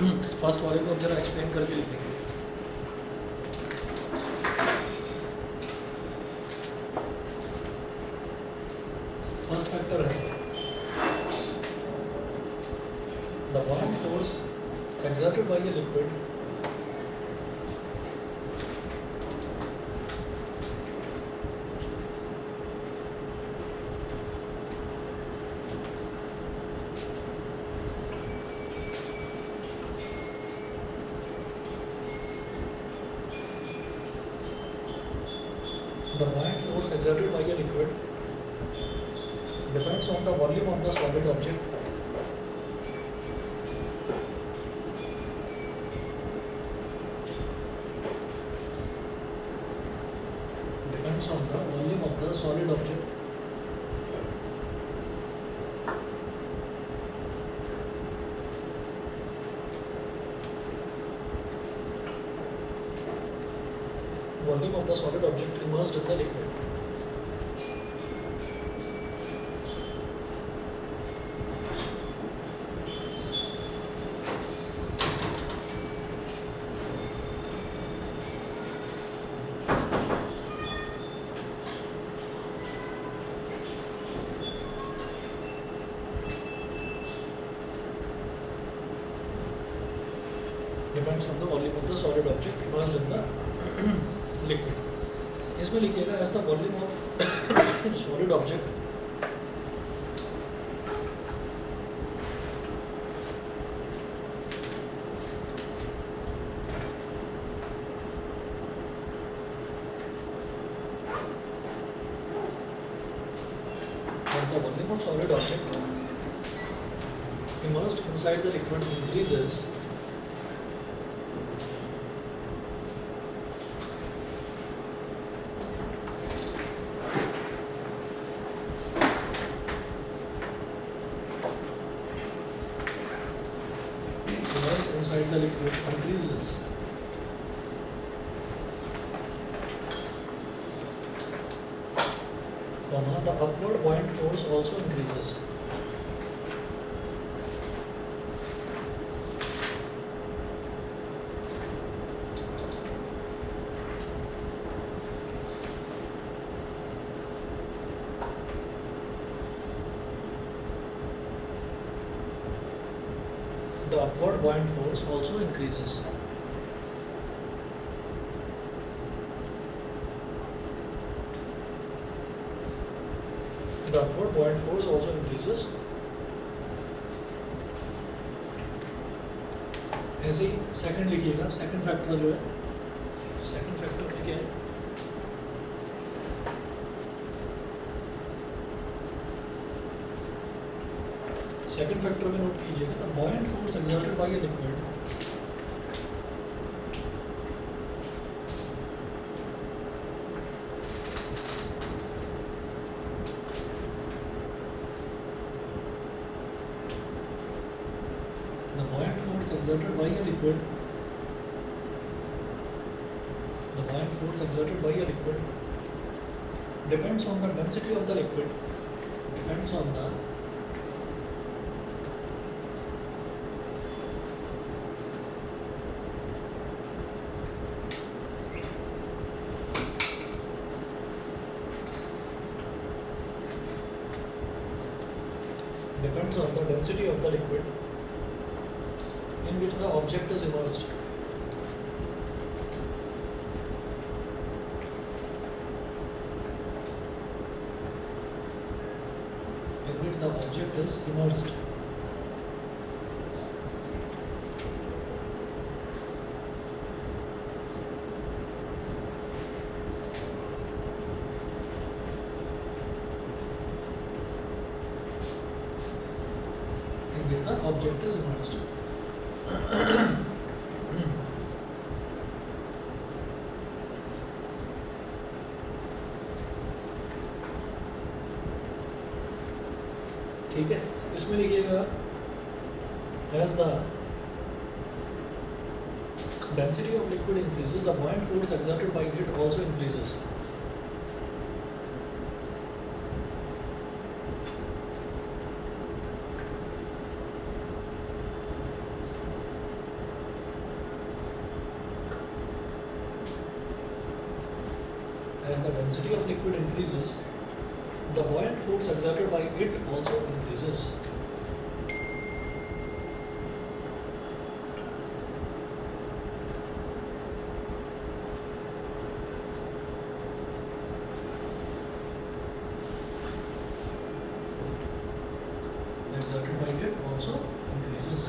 First वाले को अब जरा एक्सप्लेन करके लिखेंगे। फर्स्ट फैक्टर है the buoyant force exerted by a liquid exerted by a liquid depends on the volume of the solid object depends on the volume of the solid object immersed in the liquid. Depends on the volume of the solid object immersed in the liquid. इसमें लिखिएगा as the volume of solid object immersed inside the liquid increases inside the liquid increases. The upward buoyant force also increases. The upward buoyant force also increases. The upward buoyant force also increases. ऐसे ही second लिखिएगा, second factor जो है, second factor में क्या है? Second factor में note कीजिएगा the buoyant force exerted by a liquid exerted by a liquid the buoyant force exerted by a liquid depends on the density of the liquid depends on the density of the liquid in which the object is immersed. In which the object is immersed. In which the object is immersed. ठीक है, इसमें लिखिएगा as the density of liquid increases, the buoyant force exerted by it also increases. as the density of liquid increases, the buoyant force exerted by it also increases. Exerted by it also increases.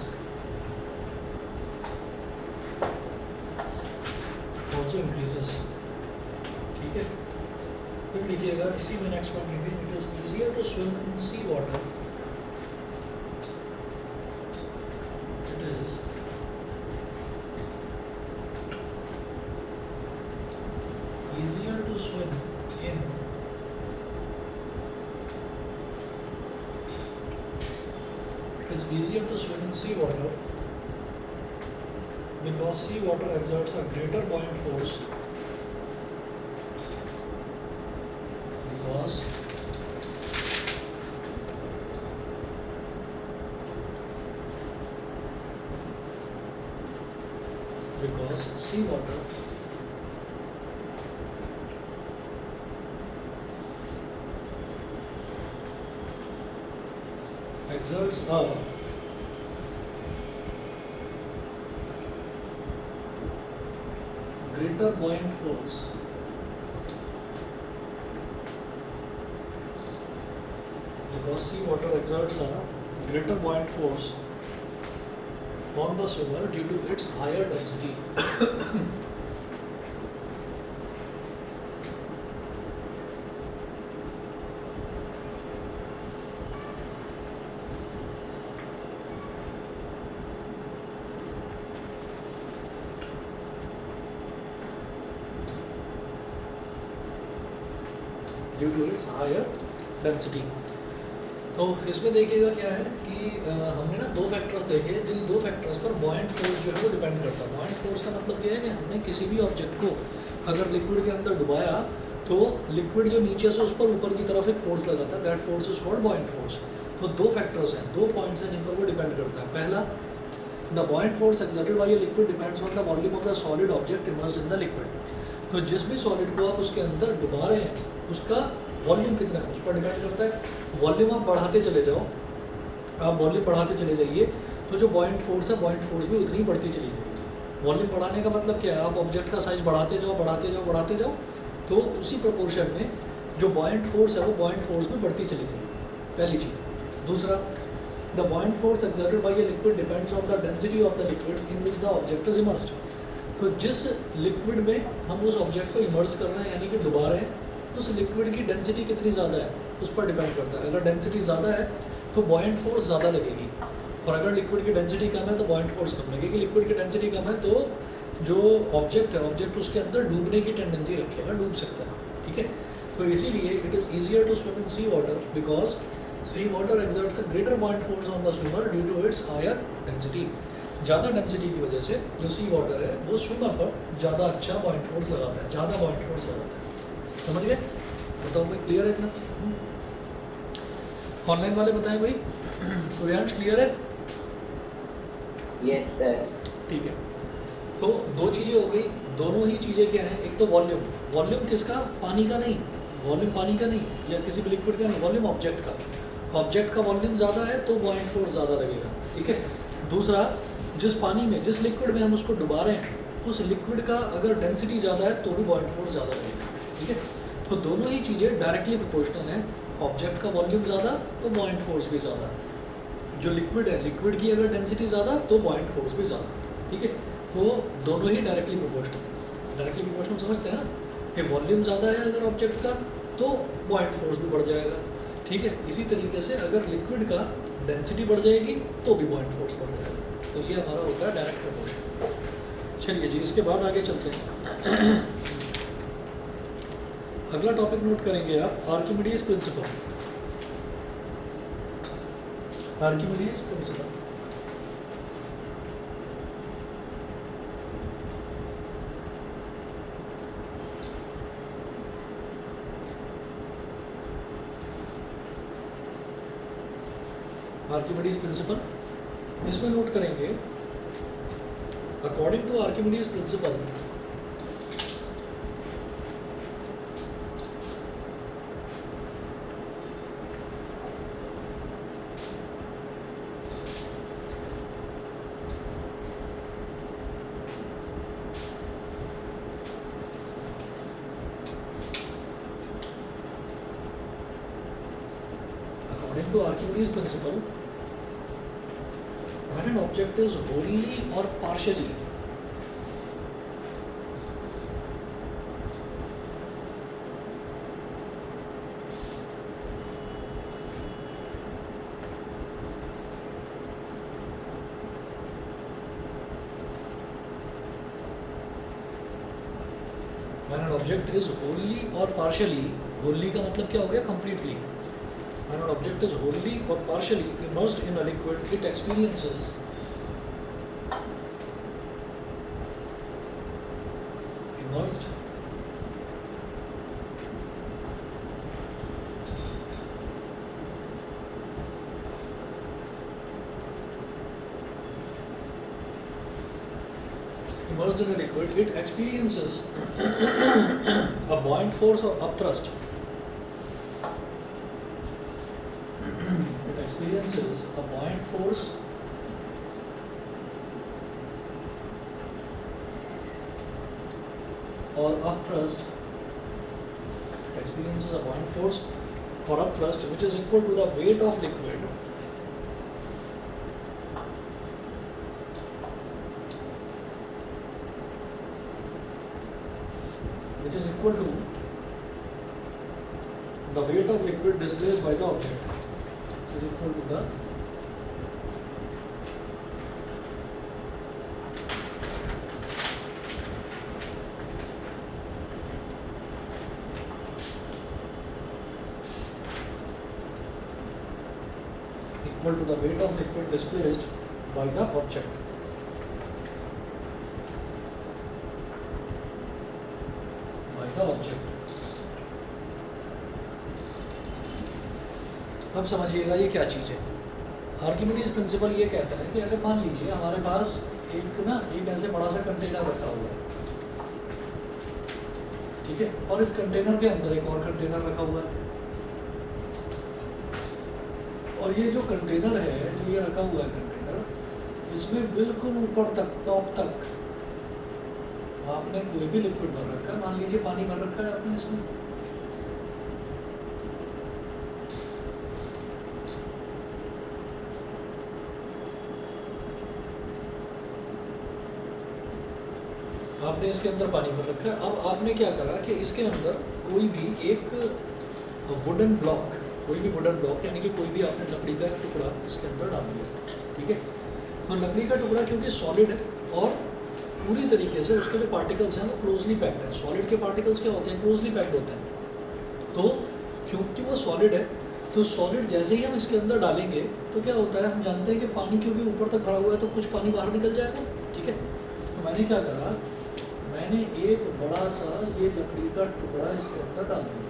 Also increases. ठीक है, फिर लिखिएगा इसी में next point लिखिए, it is easier to swim in sea water, it is easier to swim in it is easier to swim in sea water because sea water exerts a greater buoyant force because sea water exerts a greater buoyant force because sea water exerts a greater buoyant force on the swimmer due to its higher density. Due to its higher density. तो इसमें देखिएगा क्या है कि हमने ना दो factors देखे, जिन दो फैक्टर्स पर बॉयंट फोर्स जो है वो डिपेंड करता है। बॉयंट फोर्स का मतलब क्या है कि हमने किसी भी ऑब्जेक्ट को अगर लिक्विड के अंदर डुबाया तो लिक्विड जो नीचे से उस पर ऊपर की तरफ एक फोर्स लगाता है, that force is called buoyant force. तो दो फैक्टर्स हैं, दो पॉइंट्स हैं जिन पर वो डिपेंड करता है। पहला, the buoyant force exerted by a liquid depends on the volume of the solid object immersed in the liquid. तो जिस भी सॉलिड को आप उसके अंदर डुबा रहे हैं उसका वॉल्यूम कितना है उस पर डिपेंड करता है। वॉल्यूम आप बढ़ाते चले जाओ, आप वॉल्यूम बढ़ाते चले जाइए तो जो बॉयंट फोर्स है, बॉयंट फोर्स भी उतनी ही बढ़ती चली जाएगी। वॉल्यूम बढ़ाने का मतलब क्या है, आप ऑब्जेक्ट का साइज बढ़ाते जाओ बढ़ाते जाओ बढ़ाते जाओ तो उसी प्रोपोर्शन में जो बॉयंट फोर्स है वो बॉयंट फोर्स भी बढ़ती चली जाएगी, पहली चीज़। दूसरा, the buoyant force exerted by a liquid depends on the density of the liquid in which the object is immersed. तो जिस लिक्विड में हम उस ऑब्जेक्ट को इमर्स कर रहे हैं यानी कि डुबा रहे हैं, उस लिक्विड की डेंसिटी कितनी ज़्यादा है उस पर डिपेंड करता है। अगर डेंसिटी ज़्यादा है तो बॉयंट फोर्स ज़्यादा लगेगी, और अगर लिक्विड की डेंसिटी कम है तो बॉयंट फोर्स कम लगेगी। लिक्विड की डेंसिटी कम है तो जो ऑब्जेक्ट है, ऑब्जेक्ट उसके अंदर डूबने की टेंडेंसी रखेगा, डूब सकता है। ठीक है, तो इसीलिए it is easier to swim in sea water because sea water exerts a greater buoyant force on the swimmer due to its higher density. ज़्यादा डेंसिटी की वजह से जो सी वाटर है वो स्विमर पर ज़्यादा अच्छा बॉयंट फोर्स लगाता है, ज़्यादा बॉयंट फोर्स लगाता है। समझ गए? बताओ भाई, क्लियर है इतना? ऑनलाइन वाले बताएं भाई। सूर्यांश क्लियर है? Yes sir. ठीक है, तो दो चीज़ें हो गई। दोनों ही चीज़ें क्या हैं, एक तो वॉल्यूम, वॉल्यूम किसका, पानी का नहीं, वॉल्यूम पानी का नहीं या किसी भी लिक्विड का नहीं, वॉल्यूम ऑब्जेक्ट का। ऑब्जेक्ट का वॉल्यूम ज़्यादा है तो बॉयंट फोर्स ज़्यादा लगेगा। ठीक है, दूसरा, जिस पानी में, जिस लिक्विड में हम उसको डुबा रहे हैं उस लिक्विड का अगर डेंसिटी ज़्यादा है तो भी बॉयंट फोर्स ज़्यादा लगेगा। ठीक है, तो दोनों ही चीज़ें डायरेक्टली प्रोपोर्शनल हैं। ऑब्जेक्ट का वॉल्यूम ज़्यादा तो बॉयंट फोर्स भी ज़्यादा, जो लिक्विड है, लिक्विड की अगर डेंसिटी ज़्यादा तो बॉयंट फोर्स भी ज़्यादा। ठीक है, तो दोनों ही डायरेक्टली प्रोपोर्शनल। डायरेक्टली प्रोपोर्शनल समझते हैं ना कि वॉल्यूम ज़्यादा है अगर ऑब्जेक्ट का तो बॉयंट फोर्स भी बढ़ जाएगा। ठीक है, इसी तरीके से अगर लिक्विड का डेंसिटी बढ़ जाएगी तो भी बॉयंट फोर्स बढ़ जाएगा। तो ये हमारा होता है डायरेक्ट प्रोपोर्शन। चलिए जी, इसके बाद आगे चलते हैं। अगला टॉपिक नोट करेंगे आप, Archimedes principle. Archimedes principle, Archimedes principle इसमें नोट करेंगे, according to Archimedes principle according to Archimedes' principle, when an object is wholly or partially when an object is wholly or partially, wholly का मतलब क्या हो गया? Completely. When an object is wholly or partially immersed in a liquid, it experiences immersed immersed in a liquid, it experiences a buoyant force or upthrust. It experiences a buoyant force or upthrust. It experiences a buoyant force or upthrust which is equal to the weight of liquid which is equal to the weight of liquid displaced by the object, which is equal to the weight of liquid displaced by the object. अब समझिएगा ये क्या चीज़ है। Archimedes principal ये कहता है कि अगर मान लीजिए हमारे पास एक ऐसे बड़ा सा कंटेनर रखा हुआ है, ठीक है, और इस कंटेनर के अंदर एक और कंटेनर रखा हुआ है, और ये जो कंटेनर है, जो ये रखा हुआ है कंटेनर, इसमें बिल्कुल ऊपर तक, टॉप तक आपने कोई भी लिक्विड भर रखा है, मान लीजिए पानी भर रखा है आपने इसमें, आपने इसके अंदर पानी भर रखा है। अब आपने क्या करा कि इसके अंदर कोई भी एक वुडन ब्लॉक, यानी कि कोई भी आपने लकड़ी का एक टुकड़ा इसके अंदर डाल दिया, ठीक है। तो लकड़ी का टुकड़ा क्योंकि सॉलिड है और पूरी तरीके से उसके जो पार्टिकल्स हैं वो क्लोजली पैक्ड है। सॉलिड के पार्टिकल्स क्या होते हैं? क्लोजली पैक्ड होते हैं। तो क्योंकि वो सॉलिड है, तो सॉलिड जैसे ही हम इसके अंदर डालेंगे तो क्या होता है, हम जानते हैं कि पानी क्योंकि ऊपर तक भरा हुआ है तो कुछ पानी बाहर निकल जाएगा, ठीक है। तो मैंने क्या करा, मैंने एक बड़ा सा ये लकड़ी का टुकड़ा इसके अंदर डाल दिया,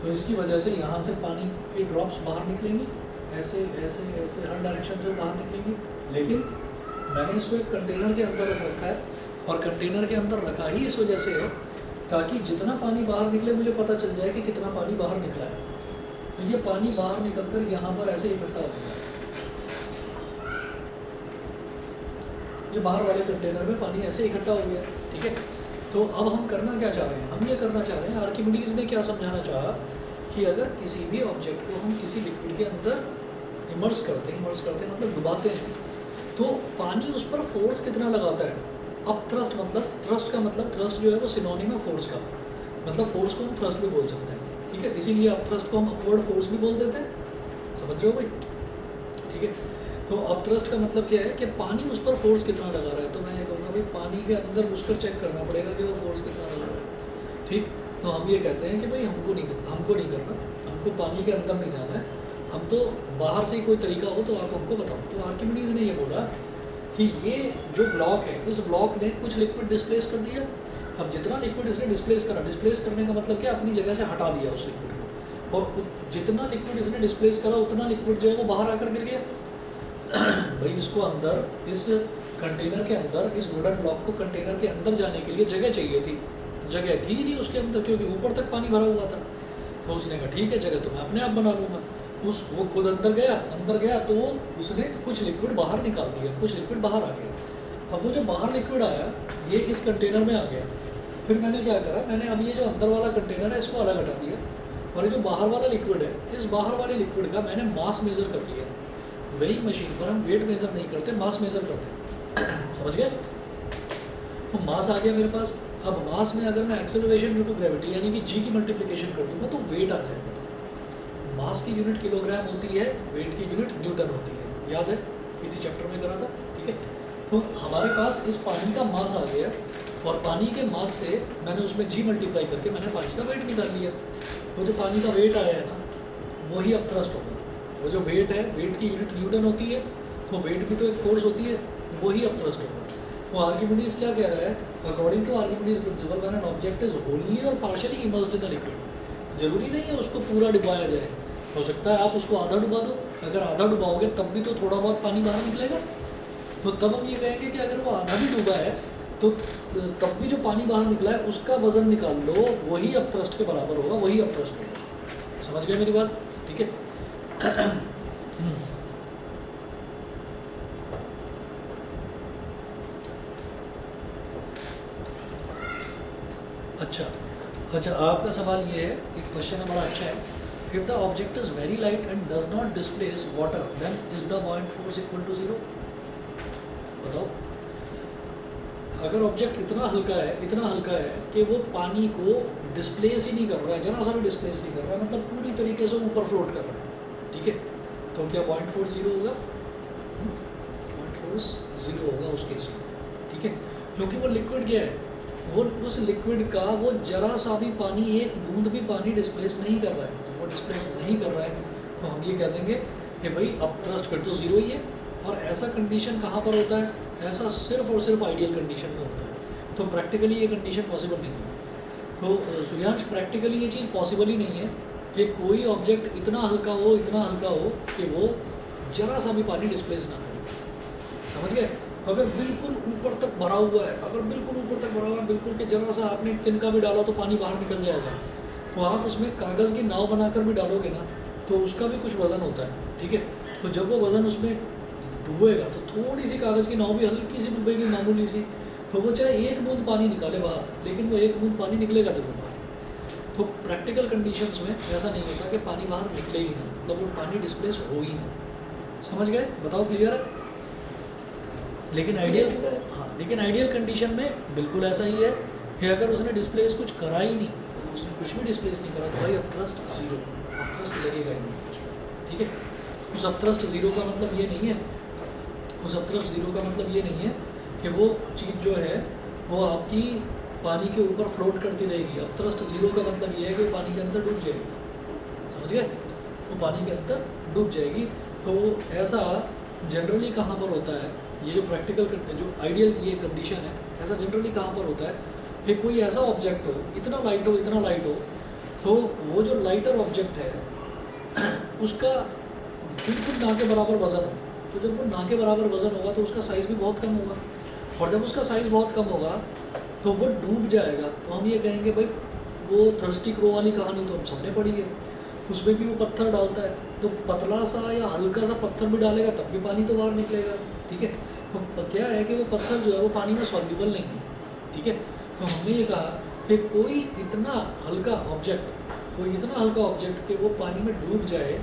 तो इसकी वजह से यहाँ से पानी के ड्रॉप्स बाहर निकलेंगे, ऐसे ऐसे ऐसे हर डायरेक्शन से बाहर निकलेंगे। लेकिन मैंने इसको एक कंटेनर के अंदर रख रखा है, और कंटेनर के अंदर रखा ही इस वजह से है ताकि जितना पानी बाहर निकले मुझे पता चल जाए कि कितना पानी बाहर निकला है। तो ये पानी बाहर निकल कर यहाँ पर ऐसे इकट्ठा हो गया, ये बाहर वाले कंटेनर में पानी ऐसे इकट्ठा हो गया, ठीक है। तो अब हम करना क्या चाह रहे हैं, हम ये करना चाह रहे हैं, आर्किमिडीज ने क्या समझाना चाहा कि अगर किसी भी ऑब्जेक्ट को हम किसी लिक्विड के अंदर इमर्स करते हैं मतलब डुबाते हैं, तो पानी उस पर फोर्स कितना लगाता है। अब थ्रस्ट मतलब, थ्रस्ट का मतलब, थ्रस्ट जो है वो सिनोनिम है फोर्स का, मतलब फोर्स को हम थ्रस्ट भी बोल सकते हैं, ठीक है। इसीलिए अब थ्रस्ट को हम अपवर्ड फोर्स भी बोल देते हैं, समझ रहे हो भाई, ठीक है। तो अब थ्रस्ट का मतलब क्या है कि पानी उस पर फोर्स कितना लगा रहा है। तो मैं ये कहूँगा भाई पानी के अंदर घुसकर चेक करना पड़ेगा कि वो फोर्स कितना लगा रहा है, ठीक। तो हम ये कहते हैं कि भाई हमको नहीं करना, हमको पानी के अंदर नहीं जाना है, हम तो बाहर से ही कोई तरीका हो तो आप हमको बताओ। तो आर्किमिडीज ने ये बोला कि ये जो ब्लॉक है, इस ब्लॉक ने कुछ लिक्विड डिस्प्लेस कर दिया। अब जितना लिक्विड इसने डिस्प्लेस करने का मतलब क्या, अपनी जगह से हटा दिया उस लिक्विड को, और जितना लिक्विड इसने डिस्प्लेस करा उतना लिक्विड जो है वो बाहर आकर गिर गया। भाई इसको अंदर, इस कंटेनर के अंदर, इस वुडन ब्लॉक को कंटेनर के अंदर जाने के लिए जगह चाहिए थी, जगह थी ही नहीं उसके अंदर क्योंकि ऊपर तक पानी भरा हुआ था। तो उसने कहा ठीक है, जगह तो मैं अपने आप बना लूँगा। वो खुद अंदर गया तो उसने कुछ लिक्विड बाहर निकाल दिया, कुछ लिक्विड बाहर आ गया। अब वो जो बाहर लिक्विड आया ये इस कंटेनर में आ गया, फिर मैंने क्या करा, मैंने अब ये जो अंदर वाला कंटेनर है इसको अलग हटा दिया, और ये जो बाहर वाला लिक्विड है, इस बाहर वाले लिक्विड का मैंने मास मेज़र कर लिया। वही मशीन पर हम वेट मेज़र नहीं करते, मास मेज़र करते हैं। समझ गए? तो मास आ गया मेरे पास। अब मास में अगर मैं एक्सेलरेशन ड्यू टू ग्रेविटी यानी कि जी की मल्टीप्लिकेशन कर दूंगा तो वेट आ जाएगा। मास की यूनिट किलोग्राम होती है, वेट की यूनिट न्यूटन होती है, याद है, इसी चैप्टर में करा था। ठीक है, तो हमारे पास इस पानी का मास आ गया, और पानी के मास से मैंने उसमें जी मल्टीप्लाई करके मैंने पानी का वेट निकाल लिया। वो जो पानी का वेट आया है ना, वही अब थ्रस्ट होगा। वो जो वेट है, वेट की यूनिट न्यूटन होती है, तो वेट भी तो एक फोर्स होती है, वही अब थ्रस्ट होगा। वो आर्किमिडीज क्या कह रहा है, according to Archimedes principle when an object is wholly or partially immersed in a liquid, जरूरी नहीं है उसको पूरा डुबाया जाए, हो सकता है आप उसको आधा डुबा दो। अगर आधा डुबाओगे तब भी तो थोड़ा बहुत पानी बाहर निकलेगा। तो तब हम ये कहेंगे कि अगर वो आधा भी डूबा है तो तब भी जो पानी बाहर निकला है उसका वजन निकाल लो, वही अब थ्रस्ट के बराबर होगा, वही अब थ्रस्ट होगा। समझ गए मेरी बात? ठीक है। अच्छा, आपका सवाल ये है, एक क्वेश्चन है बड़ा अच्छा है। If the object is very light and does not displace water then is the buoyant force equal to 0? बताओ, अगर ऑब्जेक्ट इतना हल्का है कि वो पानी को डिस्प्लेस ही नहीं कर रहा है, जरा सा भी डिस्प्लेस नहीं कर रहा है, मतलब पूरी तरीके से ऊपर फ्लोट कर रहा है, ठीक है, तो क्या पॉइंट फोर्स 0 होगा? पॉइंट फोर्स 0 होगा उस केस में। ठीक है, क्योंकि वो लिक्विड क्या है, वो उस लिक्विड का वो जरा सा भी पानी, एक बूंद भी पानी डिस्प्लेस नहीं कर रहा है। तो वो डिस्प्लेस नहीं कर रहा है तो हम ये कह देंगे कि भाई अब थ्रस्ट फिर तो 0 ही है। और ऐसा कंडीशन कहाँ पर होता है? ऐसा सिर्फ और सिर्फ आइडियल कंडीशन में होता है। तो प्रैक्टिकली ये कंडीशन पॉसिबल नहीं है। तो सूर्यांश, प्रैक्टिकली ये चीज़ पॉसिबल ही नहीं है कि कोई ऑब्जेक्ट इतना हल्का हो कि वो जरा सा भी पानी डिस्प्लेस ना करे। समझ गए? अगर बिल्कुल ऊपर तक भरा हुआ है, बिल्कुल कि जरा सा आपने तिनका भी डाला तो पानी बाहर निकल जाएगा, तो आप उसमें कागज़ की नाव बनाकर भी डालोगे ना, तो उसका भी कुछ वज़न होता है। ठीक है, तो जब वो वज़न उसमें डूबेगा तो थोड़ी सी कागज़ की नाव भी हल्की सी डूबेगी, मामूली सी, तो वो चाहे एक बूंद पानी निकाले बाहर, लेकिन वो एक बूंद पानी निकलेगा जरूर बाहर। तो प्रैक्टिकल कंडीशंस में ऐसा नहीं होता कि पानी बाहर निकले ही ना, मतलब वो पानी डिस्प्लेस हो ही ना। समझ गए? बताओ, क्लियर है? लेकिन आइडियल कंडीशन में बिल्कुल ऐसा ही है कि अगर उसने डिस्प्लेस कुछ करा ही नहीं, उसने कुछ भी डिस्प्लेस नहीं करा, तो भाई अब थ्रस्ट 0, अब थ्रस्ट लगेगा ही नहीं उसमें। ठीक है, उस अब थ्रस्ट 0 का मतलब ये नहीं है, कि वो चीज़ जो है वो आपकी पानी के ऊपर फ्लोट करती रहेगी। अब थ्रस्ट 0 का मतलब ये है कि वो पानी के अंदर डूब जाएगी। समझ गए? वो पानी के अंदर डूब जाएगी। तो ऐसा जनरली कहाँ पर होता है, ये जो प्रैक्टिकल जो आइडियल ये कंडीशन है, ऐसा जनरली कहाँ पर होता है कि कोई ऐसा ऑब्जेक्ट हो, इतना लाइट हो, तो वो जो लाइटर ऑब्जेक्ट है उसका बिल्कुल ना के बराबर वज़न हो। तो जब वो ना के बराबर वज़न होगा तो उसका साइज़ भी बहुत कम होगा, और जब उसका साइज़ बहुत कम होगा तो वो डूब जाएगा। तो हम ये कहेंगे भाई, वो थर्स्टी क्रो वाली कहानी तो हम सबने पढ़ी है, उसमें भी वो पत्थर डालता है, तो पतला सा या हल्का सा पत्थर भी डालेगा तब भी पानी तो बाहर निकलेगा। ठीक है, तो क्या है कि वो पत्थर जो है वो पानी में सॉल्युबल नहीं है। ठीक है, तो हमने ये कहा कि कोई इतना हल्का ऑब्जेक्ट कि वो पानी में डूब जाए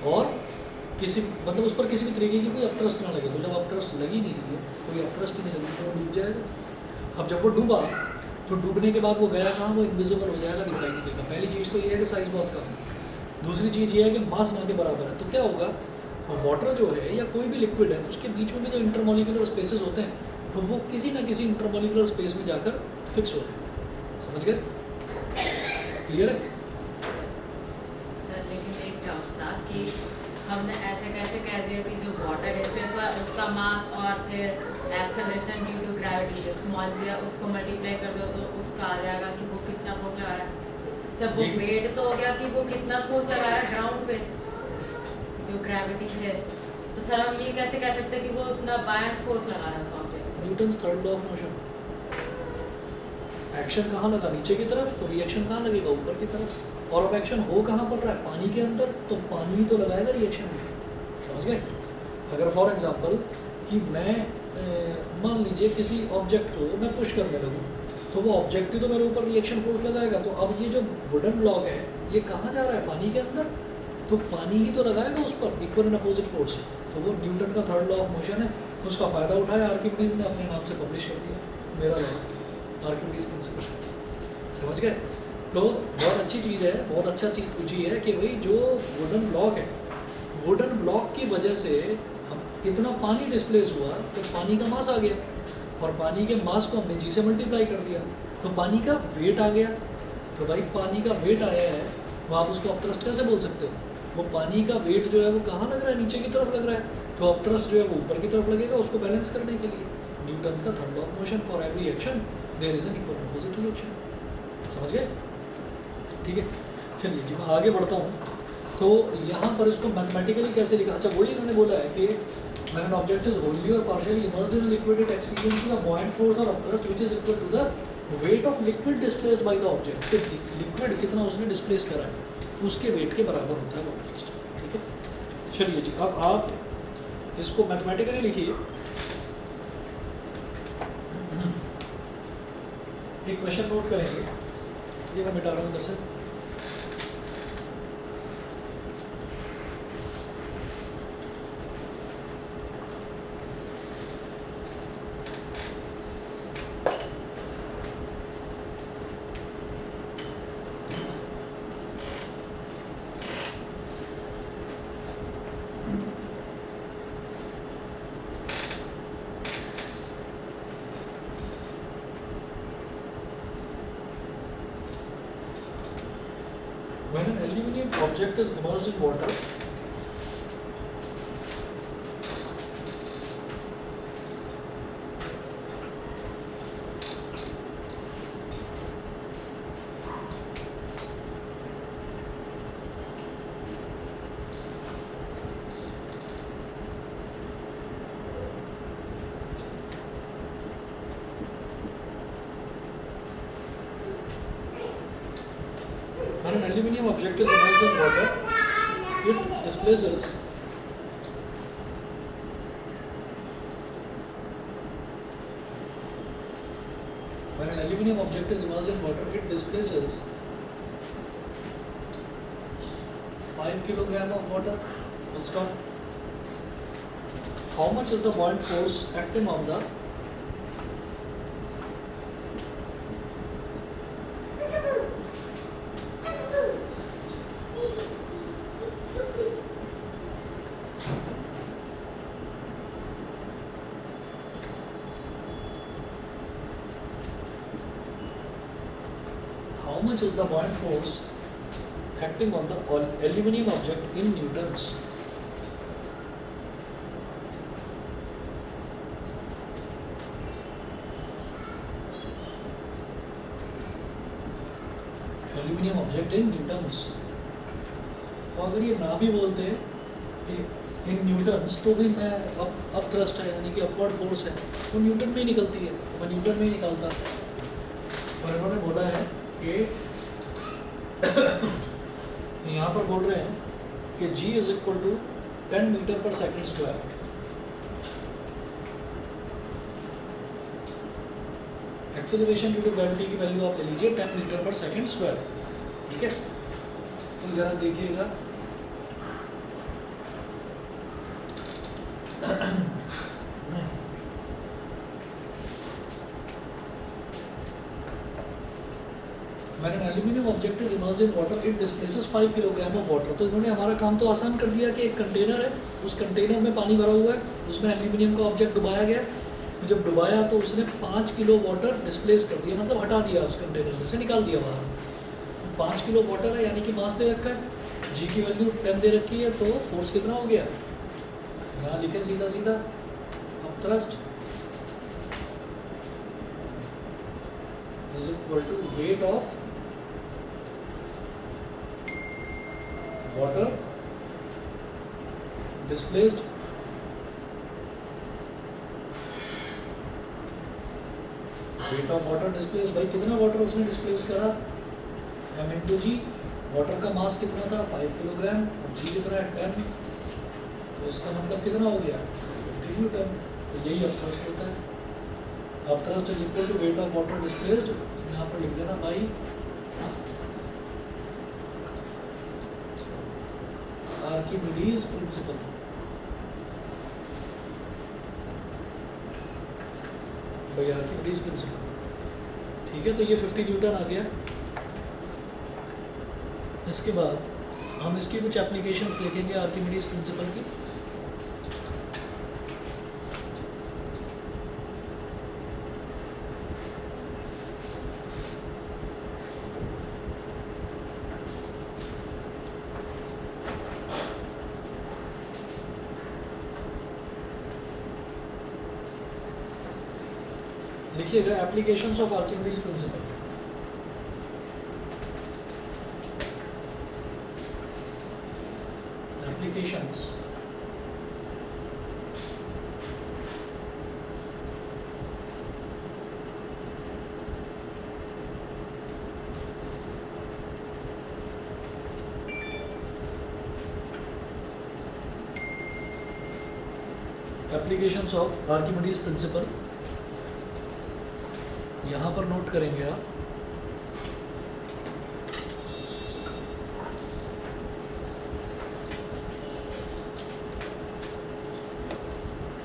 और मतलब उस पर किसी भी तरीके की कोई अपथ्रस्ट ना लगे। तो जब अपथ्रस्ट लगी नहीं रही है, कोई अपथ्रस्ट ही नहीं लगी, तो वो डूब जाएगा। अब जब वो डूबा तो डूबने के बाद वो गया कहाँ? वो इनविजिबल हो जाएगा, दिखाई नहीं देगा। पहली चीज़ तो ये है कि साइज़ बहुत कम है। दूसरी चीज़ ये है कि मास ना के बराबर है। तो क्या होगा, वाटर जो है या कोई भी लिक्विड है, उसके बीच में भी जो इंटरमोलिकुलर स्पेसेस होते हैं, तो वो किसी ना किसी इंटरमोलिकुलर स्पेस में जाकर फिक्स होते हैं। समझ गए? क्लियर है? सर, लेकिन एक डाउट था कि हमने ऐसे कैसे कह दिया कि जो वाटर डिस्प्लेस हुआ उसका मास और फिर एक्सेलरेशन ड्यू टू ग्रेविटी जो स्मॉल जी है उसको मल्टीप्लाई कर दो तो उसका आ जाएगा कि वो कितना फोर्स लगा रहा है। सब वो वेट तो हो गया कि वो कितना फोर्स लगा रहा है ग्राउंड पे जो ग्रेविटी से। तो सर हम ये कैसे कह सकते हैं कि वो उतना बायंट फोर्स लगा रहा है उस object? Newton's third law of motion. Action कहाँ लगा? नीचे की तरफ, तो रिएक्शन कहाँ लगेगा? ऊपर की तरफ। और अब एक्शन हो कहाँ पड़ रहा है? पानी के अंदर, तो पानी ही तो लगाएगा रिएक्शन में। समझ गए? अगर फॉर एग्जांपल कि मैं मान लीजिए किसी ऑब्जेक्ट को मैं पुश करने लगूँ, तो वो ऑब्जेक्ट ही तो मेरे ऊपर रिएक्शन फोर्स लगाएगा। तो अब ये जो वुडन ब्लॉक है ये कहाँ जा रहा है, पानी के अंदर, तो पानी ही तो लगाएगा उस पर इक्वल एंड अपोजिट फोर्स। तो वो न्यूटन का थर्ड लॉ ऑफ मोशन है, उसका फ़ायदा उठाया आर्किमिडीज ने, अपने नाम से पब्लिश कर दिया मेरा लॉ, आर्किमिडीज प्रिंसिपल। समझ गए? तो बहुत अच्छी चीज़ है, बहुत अच्छा चीज़ पूछी है कि भाई जो वुडन ब्लॉक है, वुडन ब्लॉक की वजह से हम कितना पानी डिस्प्लेस हुआ, तो पानी का मास आ गया, और पानी के मास को हमने जी से मल्टीप्लाई कर दिया, तो पानी का वेट आ गया। तो भाई पानी का वेट आया है, तो आप उसको अपथ्रस्ट कैसे बोल सकते हो? वो पानी का वेट जो है वो कहाँ लग रहा है, नीचे की तरफ लग रहा है, तो अपथ्रस्ट जो है वो ऊपर की तरफ लगेगा उसको बैलेंस करने के लिए। न्यूटन का third law of motion, for every action there is an equal and opposite reaction. समझ गए? ठीक है, चलिए जी मैं आगे बढ़ता हूँ। तो यहाँ पर इसको मैथमेटिकली कैसे लिखा, अच्छा वही इन्होंने बोला है कि when an object is wholly or partially immersed in a liquid, it experiences a buoyant force or upthrust which is equal to the weight of liquid displaced by the object। तो liquid कितना उसने displace करा है उसके wait के बराबर होता है वो ऑब्जेक्ट। ठीक है, चलिए जी अब आप इसको मैथमेटिकली लिखिए। एक क्वेश्चन नोट करेंगे, ये मैं मिटा रहा हूँ इधर से। When an aluminium object is immersed in water, when an aluminium object is immersed in water, it displaces when an aluminium object is immersed in water, it displaces 5 kilogram of water. Full stop. How much is the buoyant force acting on the how much is the buoyant force acting on the aluminium object in newtons? Aluminium object in Newton's. और अगर ये ना भी बोलते कि इन Newton's तो भी मैं अब थ्रस्ट है यानी कि अपवर्ड फोर्स है वो न्यूटन में ही निकलती है, तो मैं न्यूटन में ही निकालता। और इन्होंने बोला है कि यहाँ पर बोल रहे हैं कि G is equal to 10 metre per second square. Acceleration due to gravity की वैल्यू आप ले लीजिए 10 मीटर पर सेकेंड स्क्वायर। ठीक है, तो ज़रा देखिएगा When an aluminium object is immersed in water, it displaces 5 kilogram of water. तो इन्होंने हमारा काम तो आसान कर दिया कि एक कंटेनर है, उस कंटेनर में पानी भरा हुआ है, उसमें एल्यूमिनियम का ऑब्जेक्ट डुबाया गया। तो जब डुबाया तो उसने 5 किलो वाटर डिस्प्लेस कर दिया, मतलब हटा दिया, उस कंटेनर में से निकाल दिया बाहर। 5 किलो वाटर है यानी कि मास दे रखा है, जी की वैल्यू 10 दे रखी है, तो फोर्स कितना हो गया यहाँ लिखे सीधा सीधा, upthrust is equal to weight of water displaced weight of water displaced। भाई कितना वाटर उसने डिस्प्लेस करा, m इंटू जी। वाटर का मास कितना था 5 किलोग्राम और जी कितना है 10, तो इसका मतलब कितना हो गया 50 न्यूटन। तो यही अपथ्रस्ट होता है। अब thrust is equal to weight of water displaced, यहाँ पर लिख देना by Archimedes principle. By Archimedes principle, ठीक है। तो ये 50 न्यूटन आ गया। इसके बाद हम इसकी कुछ एप्लीकेशंस देखेंगे आर्किमिडीज प्रिंसिपल की। लिखिएगा applications of Archimedes principal. Applications applications of Archimedes principal, यहाँ पर नोट करेंगे आप।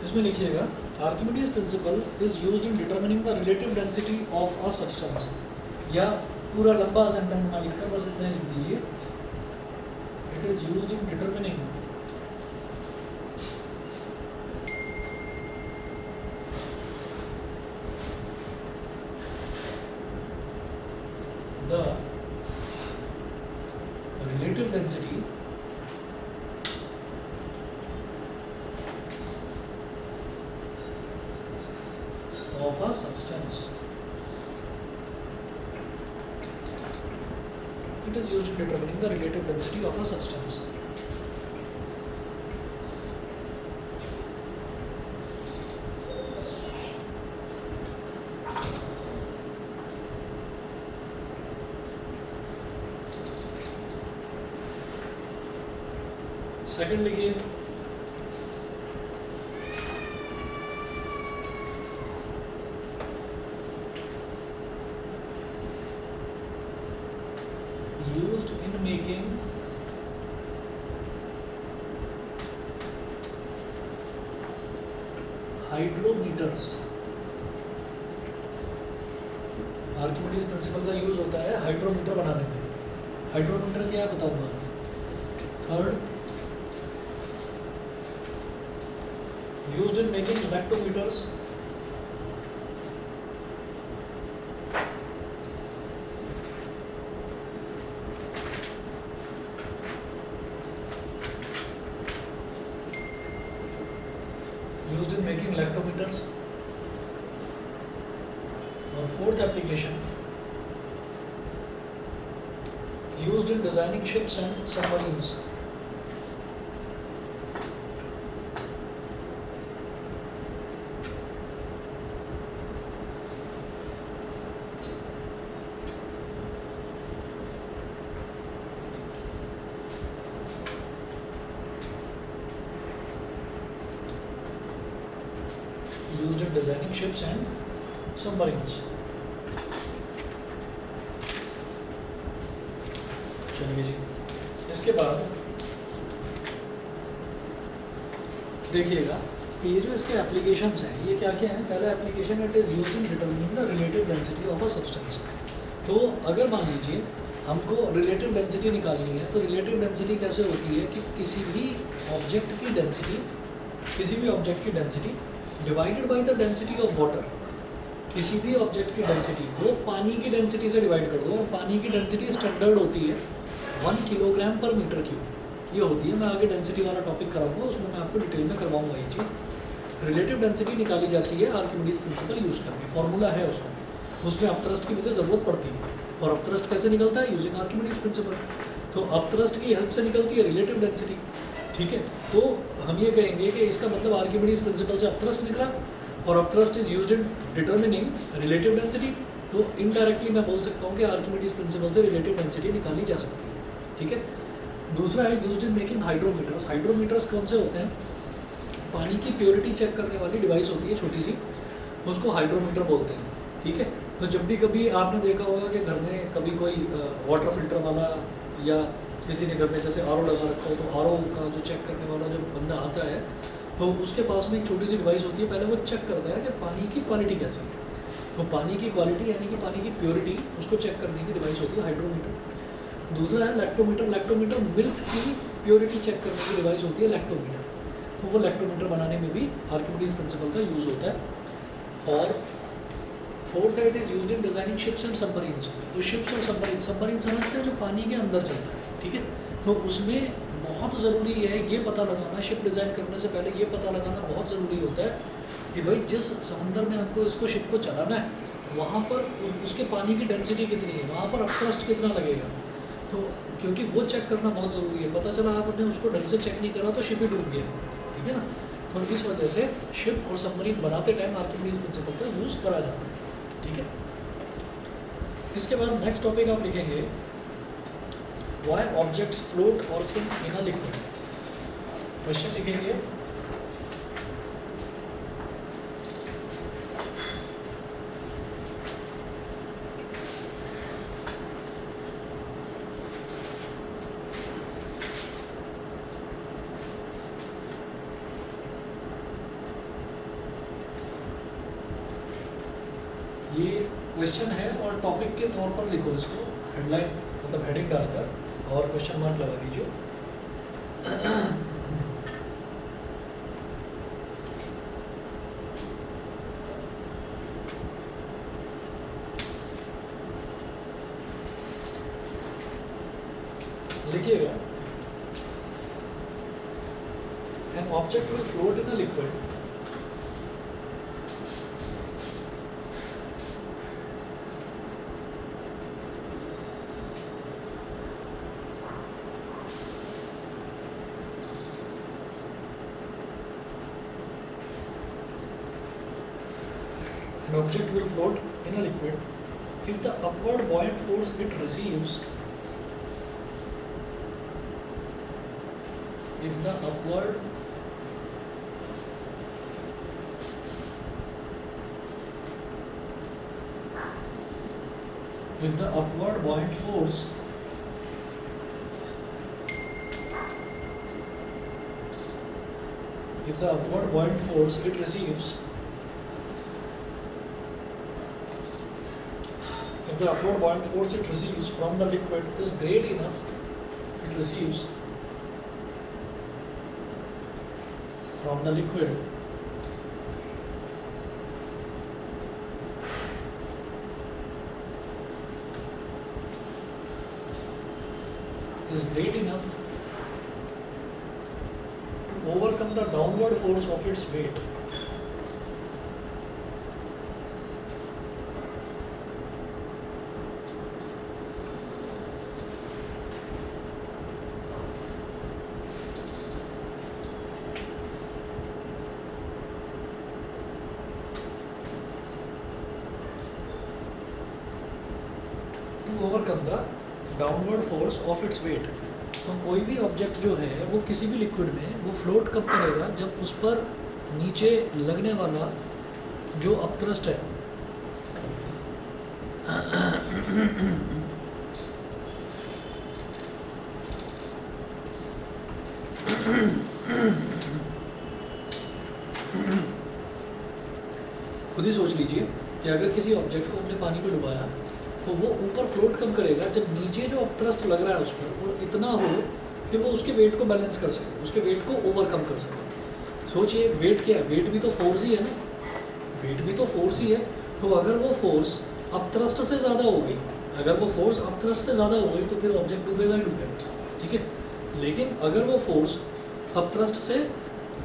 इसमें लिखिएगा Archimedes principal is used in determining the relative density of a substance, या पूरा लंबा सेंटेंस ना लिखकर बस इतना लिख दीजिए, it is used in determining the relative density of a substance. It is used in determining the relative density of a substance. Second लिखिए used in making hydrometers. Archimedes principle का यूज होता है हाइड्रोमीटर बनाने में। Hydrometer क्या है बताऊंगा। Third, used in making lactometers, used in making lactometers। और fourth application, used in designing ships and submarines। used in designing ships and submarines। चलिए जी, इसके बाद देखिएगा कि ये जो इसके एप्लीकेशंस हैं ये क्या क्या हैं। पहला application, it is used in determining the relative density of a substance. तो अगर मान लीजिए हमको रिलेटिव डेंसिटी निकालनी है, तो रिलेटिव डेंसिटी कैसे होती है कि किसी भी ऑब्जेक्ट की density divided by the density of water. किसी भी ऑब्जेक्ट की डेंसिटी को पानी की डेंसिटी से डिवाइड कर दो, और पानी की डेंसिटी स्टैंडर्ड होती है 1 किलोग्राम पर मीटर क्यूब। ये होती है, मैं आगे डेंसिटी वाला टॉपिक कराऊंगा, उसमें मैं आपको डिटेल में करवाऊंगा ये चीज़। रिलेटिव डेंसिटी निकाली जाती है आर्किमिडीज प्रिंसिपल यूज़ करके, फॉर्मूला है उसका, उसमें अपथ्रस्ट की मुझे ज़रूरत पड़ती है। और अपथ्रस्ट कैसे निकलता है? Using Archimedes principal. तो अपथ्रस्ट की हेल्प से निकलती है रिलेटिव डेंसिटी, ठीक है। तो हम ये कहेंगे कि इसका मतलब आर्किमिडीज प्रिंसिपल से अपथ्रस्ट निकला, और upthrust is used in determining relative density. तो इनडायरेक्टली मैं बोल सकता हूँ कि आर्किमिडीज प्रिंसिपल से रिलेटिव डेंसिटी निकाली जा सकती है, ठीक है। दूसरा है यूज्ड इन मेकिंग हाइड्रोमीटर्स। हाइड्रोमीटर्स कौन से होते हैं? पानी की प्योरिटी चेक करने वाली डिवाइस होती है छोटी सी, उसको हाइड्रोमीटर बोलते हैं, ठीक है। तो जब भी कभी आपने देखा होगा कि घर में कभी कोई वाटर फिल्टर वाला या किसी ने घर में जैसे आर लगा रखा हो, तो आर का जो चेक करने वाला जो बंदा आता है, तो उसके पास में एक छोटी सी डिवाइस होती है, पहले वो चेक करता है कि पानी की क्वालिटी कैसी है। तो पानी की क्वालिटी यानी कि पानी की प्योरिटी, उसको चेक करने की डिवाइस होती है हाइड्रोमीटर। दूसरा है लैक्टोमीटर। लैक्टोमीटर मिल्क की प्योरिटी चेक करने की डिवाइस होती है लैक्टोमीटर। तो वो लैक्टोमीटर बनाने में भी आर्किमिडीज प्रिंसिपल का यूज़ होता है। और फोर्थ है, it is used in designing ships and submarines. तो शिप्स और सबमरीन समझते हैं जो पानी के अंदर चलता है, ठीक है। तो उसमें बहुत ज़रूरी है ये पता लगाना, शिप डिज़ाइन करने से पहले ये पता लगाना बहुत ज़रूरी होता है कि भाई जिस समंदर में हमको इसको शिप को चलाना है, वहाँ पर उसके पानी की डेंसिटी कितनी है, वहाँ पर अपथ्रस्ट कितना लगेगा। तो क्योंकि वो चेक करना बहुत ज़रूरी है। पता चला आपने उसको ढंग से चेक नहीं करा तो शिप ही डूब गया, ठीक है ना। तो इस वजह से शिप और सबमरीन बनाते टाइम आर्किमिडीज प्रिंसिपल का यूज़ करा जाता है, ठीक है। इसके बाद नेक्स्ट टॉपिक आप लिखेंगे, व्हाई ऑब्जेक्ट्स फ्लोट और sink in a liquid. Question लिखेंगे, ये क्वेश्चन है और टॉपिक के तौर पर लिखो इसको, हेडलाइन मतलब हेडिंग डालकर और क्वेश्चन मार्क लगा दीजिए। लिखिएगा, an object will float in a liquid An object will float in a liquid if the upward buoyant force it receives, if the upward buoyant force it receives, if the upward buoyant force it receives from the liquid is great enough, it receives from the liquid is great enough to overcome the downward force of its weight. Overcome the downward force of its weight. तो कोई भी object जो है वो किसी भी liquid में वो फ्लोट कब करेगा, जब उस पर नीचे लगने वाला जो अपथ्रस्ट है खुद ही सोच लीजिए कि अगर किसी ऑब्जेक्ट को अपने पानी में डुबाया तो वो ऊपर फ्लोट कब करेगा, जब नीचे जो अपथ्रस्ट लग रहा है उस पर वो इतना हो कि वो उसके वेट को बैलेंस कर सके, उसके वेट को ओवरकम कर सके। सोचिए वेट क्या है, वेट भी तो फोर्स ही है ना, वेट भी तो फोर्स ही है। तो अगर वो फोर्स अपथ्रस्ट से ज़्यादा हो गई, अगर वो फोर्स अपथ्रस्ट से ज़्यादा हो गई तो फिर ऑब्जेक्ट डूबेगा ही डूबेगा, ठीक है। लेकिन अगर वो फोर्स अपथ्रस्ट से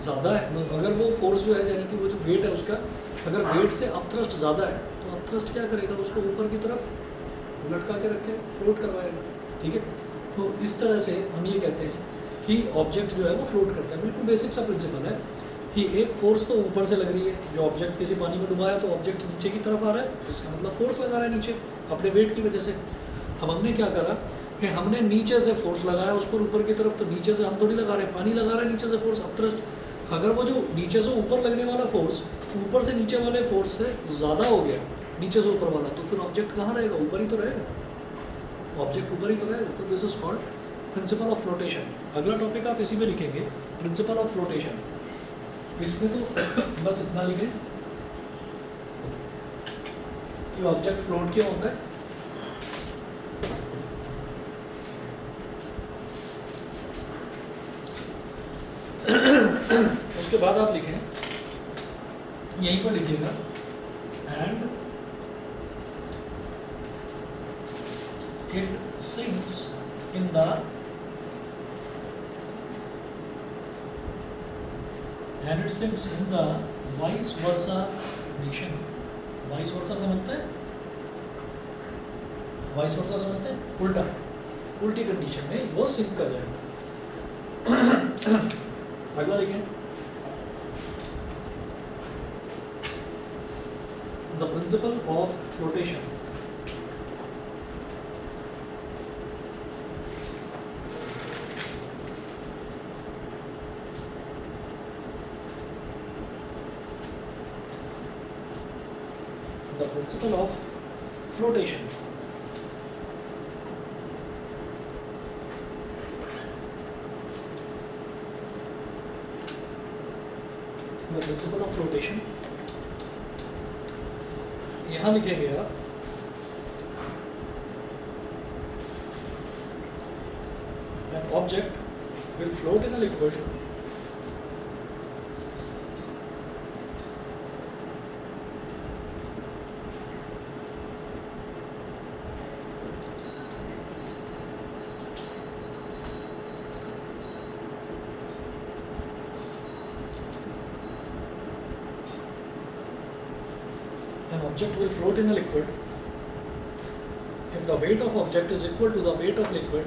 ज़्यादा है, अगर वो फोर्स जो है यानी कि वो जो वेट है उसका, अगर वेट से अपथ्रस्ट ज़्यादा है तो अपथ्रस्ट क्या करेगा, उसको ऊपर की तरफ लटका के रखे फ्लोट करवाएगा, ठीक है। तो इस तरह से हम ये कहते हैं कि ऑब्जेक्ट जो है वो फ्लोट करता है। बिल्कुल बेसिक सा प्रिंसिपल है कि एक फोर्स तो ऊपर से लग रही है, जो ऑब्जेक्ट किसी पानी में डुबाया तो ऑब्जेक्ट नीचे की तरफ आ रहा है, तो इसका मतलब फोर्स लगा रहा है नीचे अपने वेट की वजह से। अब हमने क्या करा कि हमने नीचे से फोर्स लगाया उस पर ऊपर की तरफ, तो नीचे से हम थोड़ी लगा रहे हैं, पानी लगा रहा है नीचे से फोर्स अपथ्रस्ट। अगर वो जो नीचे से ऊपर लगने वाला फोर्स ऊपर से नीचे वाले फोर्स से ज़्यादा हो गया, नीचे से ऊपर वाला, तो फिर ऑब्जेक्ट कहाँ रहेगा? ऊपर ही तो रहेगा, ऑब्जेक्ट ऊपर ही तो रहेगा। तो this is called principle of flotation. अगला टॉपिक आप इसी में लिखेंगे, प्रिंसिपल ऑफ फ्लोटेशन। इसमें तो बस इतना लिखें कि ऑब्जेक्ट फ्लोट क्यों होता है, उसके बाद आप लिखें, यहीं पर लिखिएगा, and it sinks in the vice versa condition. Vice versa समझते हैं? वाइस वर्सा समझते हैं? उल्टा, उल्टी कंडीशन में वो सिंक कर जाएगा। अगला लिखें, the principle of flotation. The principle of flotation. The principle of flotation. यहाँ लिखेंगे आप, an object will float in a liquid if the weight of object is equal to the weight of liquid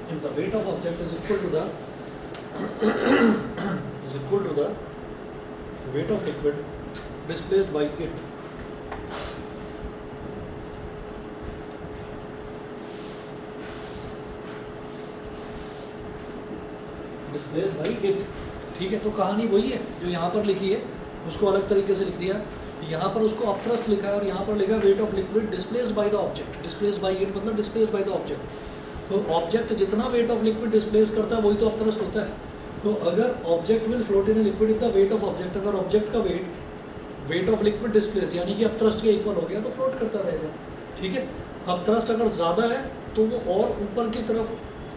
if the weight of object is equal to the weight of liquid displaced by it, ठीक है। तो कहानी वही है जो यहाँ पर लिखी है, उसको अलग तरीके से लिख दिया। यहाँ पर उसको अपथ्रस्ट लिखा है और यहाँ पर लिखा weight of liquid displaced by the object. Displaced by it मतलब डिस्प्लेस्ड बाय द ऑब्जेक्ट। तो ऑब्जेक्ट जितना वेट ऑफ लिक्विड डिस्प्लेस करता है वही तो अपथ्रस्ट होता है। तो अगर object will float in liquid if the weight of object, अगर ऑब्जेक्ट का वेट ऑफ लिक्विड डिस्प्लेस यानी कि अपथ्रस्ट के इक्वल हो गया तो फ्लोट करता रहेगा। ठीक है, अपथ्रस्ट अगर ज़्यादा है तो वो और ऊपर की तरफ,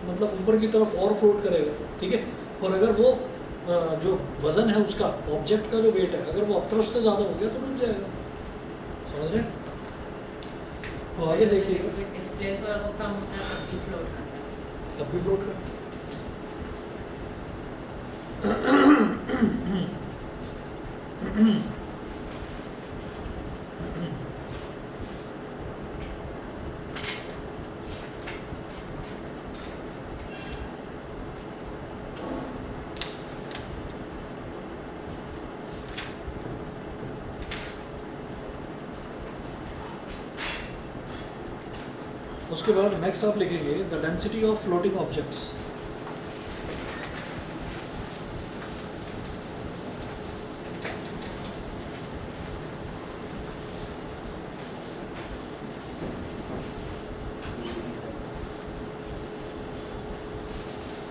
मतलब ऊपर की तरफ और फ्लोट करेगा। ठीक है, और अगर वो जो वज़न है उसका, ऑब्जेक्ट का जो वेट है, अगर वो अपथ्रस्ट से ज़्यादा हो गया तो डूब जाएगा। समझ रहे हैं? तो आगे देखिएगा, डिस्प्लेस और वो कम होता है तब भी फ्लोट करता है, तब भी फ्लोट करता है। उसके बाद नेक्स्ट आप लिखेंगे the density of floating objects.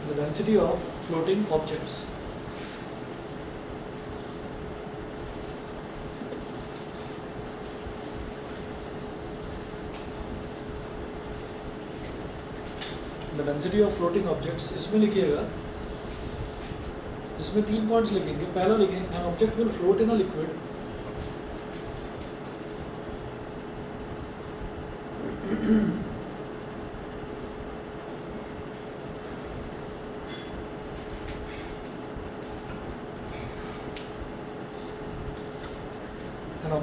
The density of floating objects. The density of floating objects, इसमें लिखिएगा, इसमें 3 पॉइंट्स लिखेंगे। पहला लिखेंगे an object will float in a liquid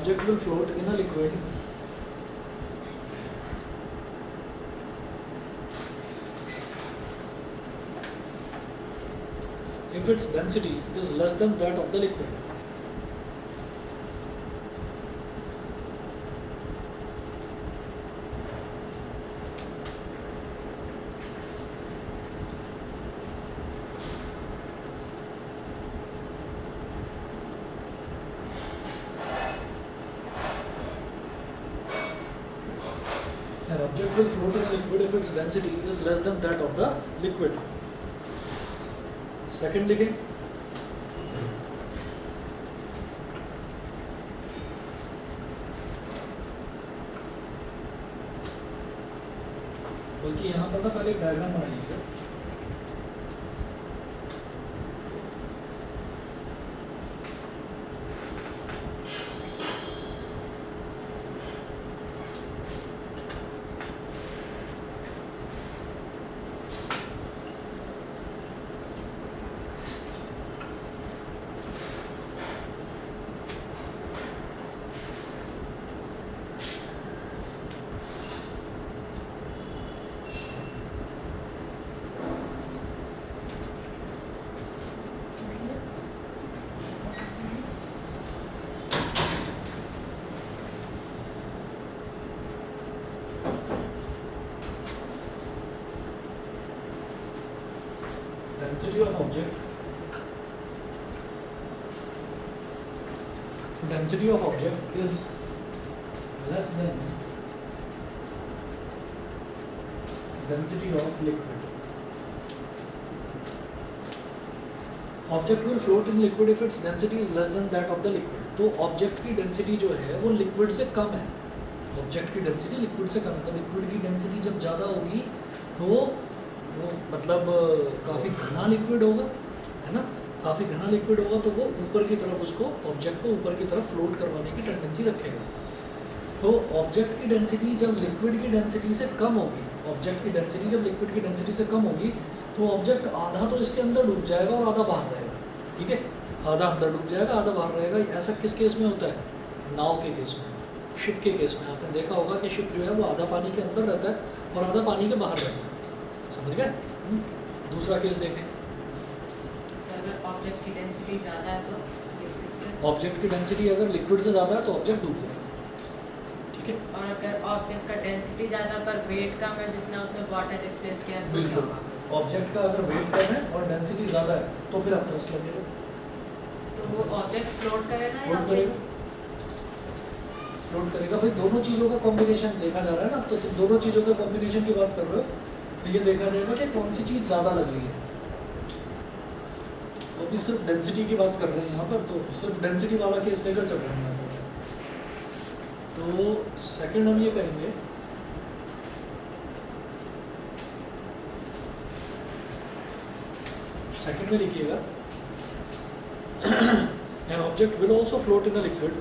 object will float in a liquid if its density is less than that of the liquid. An object will float in a liquid if its density is less than that of the liquid. Second लिखें, बल्कि यहाँ पर ना पहले एक diagram बनाइए। Density of object is less than density of liquid. Object will float in liquid if its density is less than that of the liquid. तो object की डेंसिटी जो है वो लिक्विड से कम है। ऑब्जेक्ट की डेंसिटी लिक्विड से कम है, तो लिक्विड की डेंसिटी जब ज़्यादा होगी तो वो मतलब काफ़ी घना लिक्विड होगा, है ना। काफ़ी घना लिक्विड होगा तो वो ऊपर की तरफ उसको ऑब्जेक्ट को ऊपर की तरफ फ्लोट करवाने की टेंडेंसी रखेगा। तो ऑब्जेक्ट की डेंसिटी जब लिक्विड की डेंसिटी से कम होगी, ऑब्जेक्ट की डेंसिटी जब लिक्विड की डेंसिटी से कम होगी तो ऑब्जेक्ट आधा तो इसके अंदर डूब जाएगा और आधा बाहर रहेगा, ठीक है। आधा अंदर डूब जाएगा, आधा बाहर रहेगा। ऐसा किस केस में होता है? नाव के केस में, शिप के केस में। आपने देखा होगा कि शिप जो है वो आधा पानी के अंदर रहता है और आधा पानी के बाहर रहता है, समझ गए। दूसरा केस देखें। ऑब्जेक्ट की डेंसिटी ज़्यादा है तो लिक्विड से, ऑब्जेक्ट की डेंसिटी अगर लिक्विड से ज़्यादा है तो ऑब्जेक्ट डूब जाएगा, ठीक है। और अगर ऑब्जेक्ट का डेंसिटी ज़्यादा पर वेट कम है जितना उसने वाटर डिस्प्लेस किया तो क्या बिल्कुल, होगा? ऑब्जेक्ट का अगर वेट कम है और डेंसिटी ज़्यादा है तो फिर आप थ्रस्ट लगेगा, तो वो ऑब्जेक्ट फ्लोट करेगा या फ्लोट करेगा। फ्लोट करेगा भाई, दोनों चीज़ों का कॉम्बिनेशन देखा जा रहा है ना। तो तुम दोनों चीज़ों के कॉम्बिनेशन की बात कर रहे हो तो ये देखा जाएगा कि कौन सी चीज़ ज़्यादा लग रही है। अभी सिर्फ डेंसिटी की बात कर रहे हैं यहाँ पर, तो सिर्फ डेंसिटी वाला केस लेकर चल रहे हैं यहाँ पर। तो सेकंड हम ये करेंगे, सेकंड में लिखिएगा an object will also float in a liquid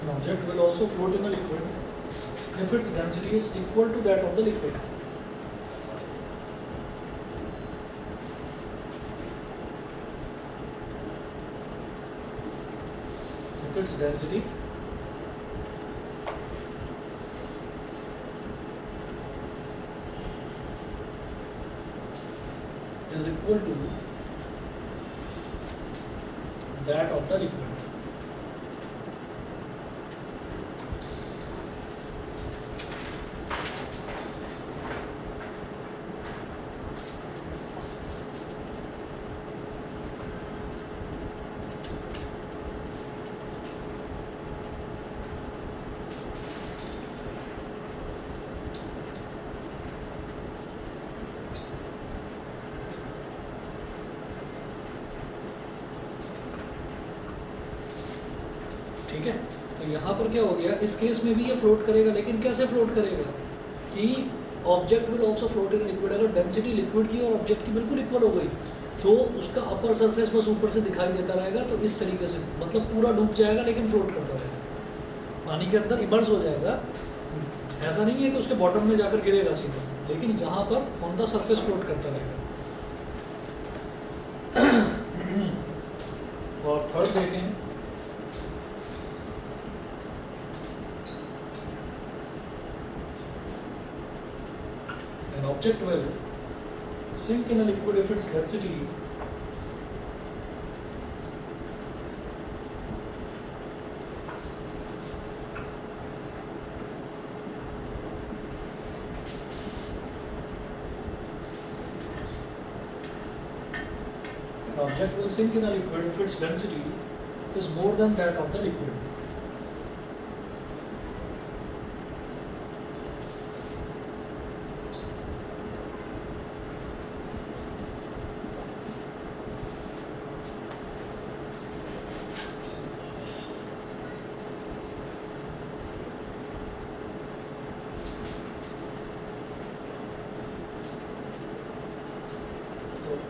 an object will also float in a liquid if its density is equal to that of the liquid. If its density is equal to that of the liquid. ठीक है, तो यहाँ पर क्या हो गया, इस case में भी ये फ्लोट करेगा, लेकिन कैसे फ्लोट करेगा कि object will also float in liquid. अगर डेंसिटी लिक्विड की और ऑब्जेक्ट की बिल्कुल इक्वल हो गई तो उसका अपर सरफेस बस ऊपर से दिखाई देता रहेगा, तो इस तरीके से मतलब पूरा डूब जाएगा लेकिन फ्लोट करता रहेगा, पानी के अंदर इमर्स हो जाएगा। ऐसा नहीं है कि उसके बॉटम में जाकर गिरेगा सीधा, लेकिन यहाँ पर ऑन द सरफेस फ्लोट करता रहेगा। और थर्ड देखें, an object will sink in a liquid if its density object will sink in a liquid if its density is more than that of the liquid.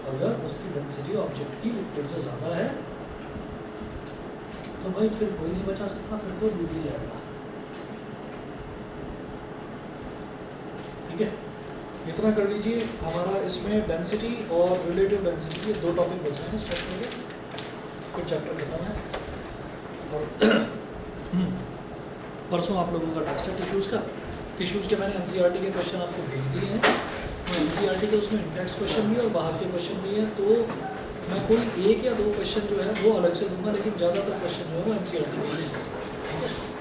अगर उसकी density object की liquid से ज़्यादा है तो भाई फिर कोई नहीं बचा सकता, फिर तो डूब ही जाएगा। ठीक है, इतना कर लीजिए। हमारा इसमें डेंसिटी और रिलेटिव डेंसिटी ये 2 टॉपिक बचे हैं इस चैप्टर के, फिर चैप्टर खत्म है। और परसों आप लोगों का टेस्ट है टिश्यूज़ का। टिश्यूज़ के मैंने NCERT के क्वेश्चन आपको भेज दिए हैं, तो NCERT के उसमें इंडेक्स क्वेश्चन भी और बाहर के क्वेश्चन भी हैं, तो मैं कोई 1 या 2 क्वेश्चन जो है वो अलग से दूंगा, लेकिन ज़्यादातर क्वेश्चन जो है वो NCERT के लिए। ठीक है।